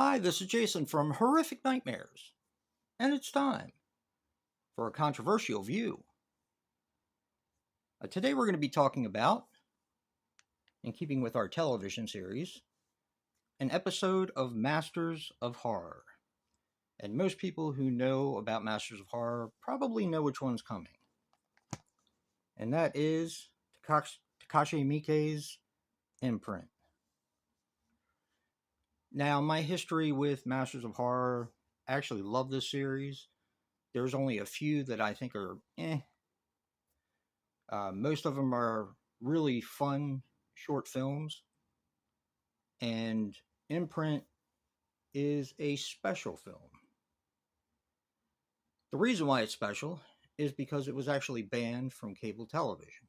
Hi, this is Jason from Horrific Nightmares, and it's time for a controversial view. Today we're going to be talking about, in keeping with our television series, an episode of Masters of Horror. And most people who know about Masters of Horror probably know which one's coming. And that is Takashi Miike's Imprint. Now, my history with Masters of Horror, I actually love this series. There's only a few that I think are most of them are really fun short films, and Imprint is a special film. The reason why it's special is because it was actually banned from cable television.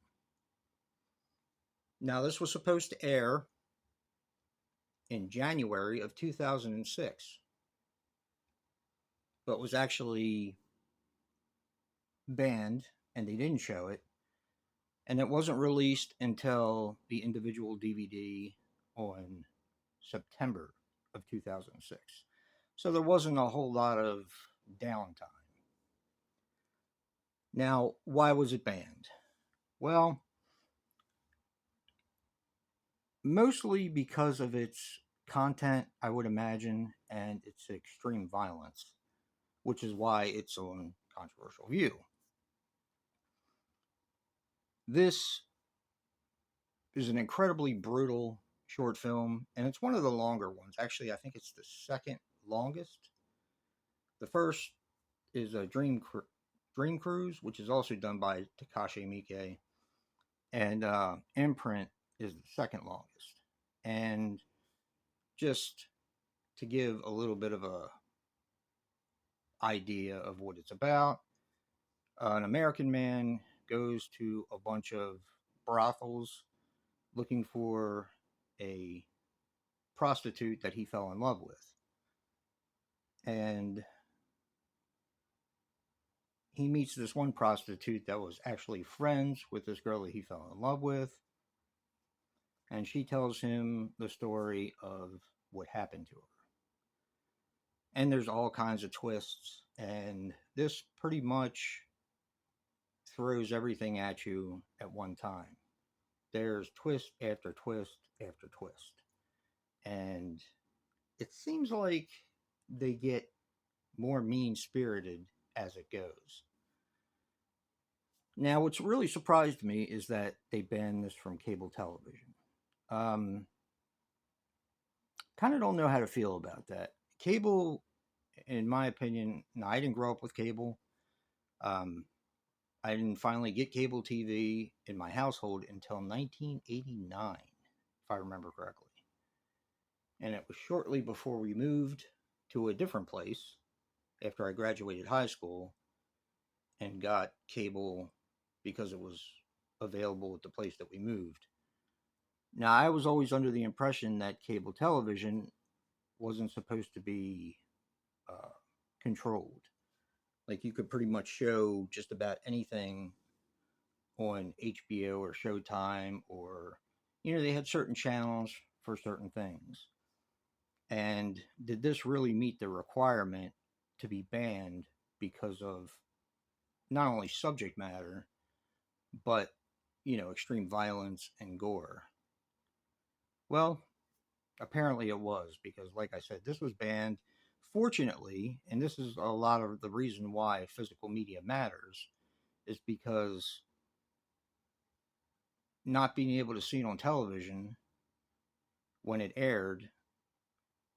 Now, this was supposed to air in January of 2006, but was actually banned and they didn't show it. And it wasn't released until the individual DVD on September of 2006. So there wasn't a whole lot of downtime. Now, why was it banned? Well, mostly because of its content, I would imagine, and its extreme violence, which is why it's on Controversial View. This is an incredibly brutal short film, and it's one of the longer ones. Actually, I think it's the second longest. The first is a Dream Cruise, which is also done by Takashi Miike, and Imprint is the second longest. And just to give a little bit of a idea of what it's about, an American man goes to a bunch of brothels looking for a prostitute that he fell in love with. And he meets this one prostitute that was actually friends with this girl that he fell in love with. And she tells him the story of what happened to her. And there's all kinds of twists. And this pretty much throws everything at you at one time. There's twist after twist after twist. And it seems like they get more mean spirited as it goes. Now, what's really surprised me is that they banned this from cable television. Kind of don't know how to feel about that. Cable, in my opinion, now I didn't grow up with cable. Um, I didn't finally get cable TV in my household until 1989, if I remember correctly. And it was shortly before we moved to a different place after I graduated high school and got cable because it was available at the place that we moved. Now, I was always under the impression that cable television wasn't supposed to be uh, controlled. Like you could pretty much show just about anything on HBO or Showtime, or, they had certain channels for certain things. And did this really meet the requirement to be banned because of not only subject matter, but, extreme violence and gore? Well, apparently it was, because, like I said, this was banned. Fortunately, and this is a lot of the reason why physical media matters, is because not being able to see it on television when it aired,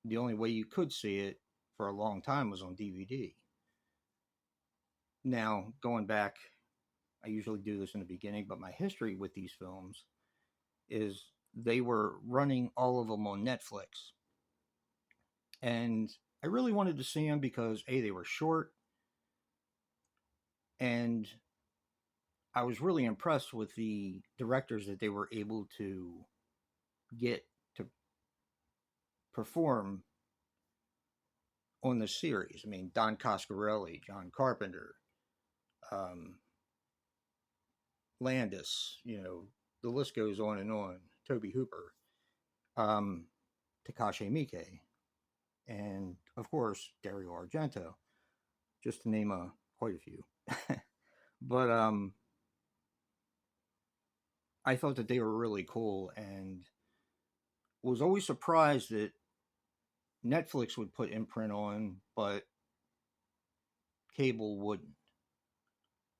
the only way you could see it for a long time was on DVD. Now, going back, I usually do this in the beginning, but my history with these films is they were running all of them on Netflix. And I really wanted to see them because, A, they were short, and I was really impressed with the directors that they were able to get to perform on the series. I mean, Don Coscarelli, John Carpenter, um, Landis, the list goes on and on. Toby Hooper, Takashi Miike. and of course Dario Argento, just to name quite a few. But I thought that they were really cool, and was always surprised that Netflix would put Imprint on, but cable wouldn't.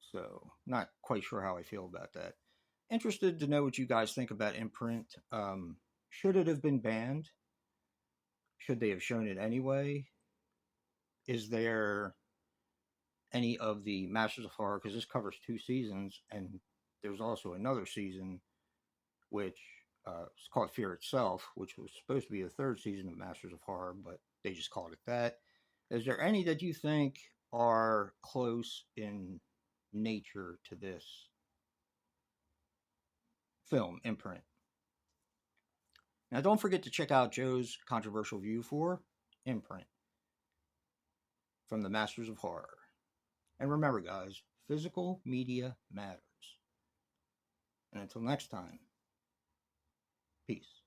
So, not quite sure how I feel about that. Interested to know what you guys think about Imprint. Should it have been banned? Should they have shown it anyway? Is there any of the Masters of Horror? Because this covers 2 seasons, and there's also another season which is called Fear Itself, which was supposed to be the third season of Masters of Horror, but they just called it that. Is there any that you think are close in nature to this film, Imprint? Now, don't forget to check out Joe's controversial view for Imprint from the Masters of Horror. And remember, guys, physical media matters. And until next time, peace.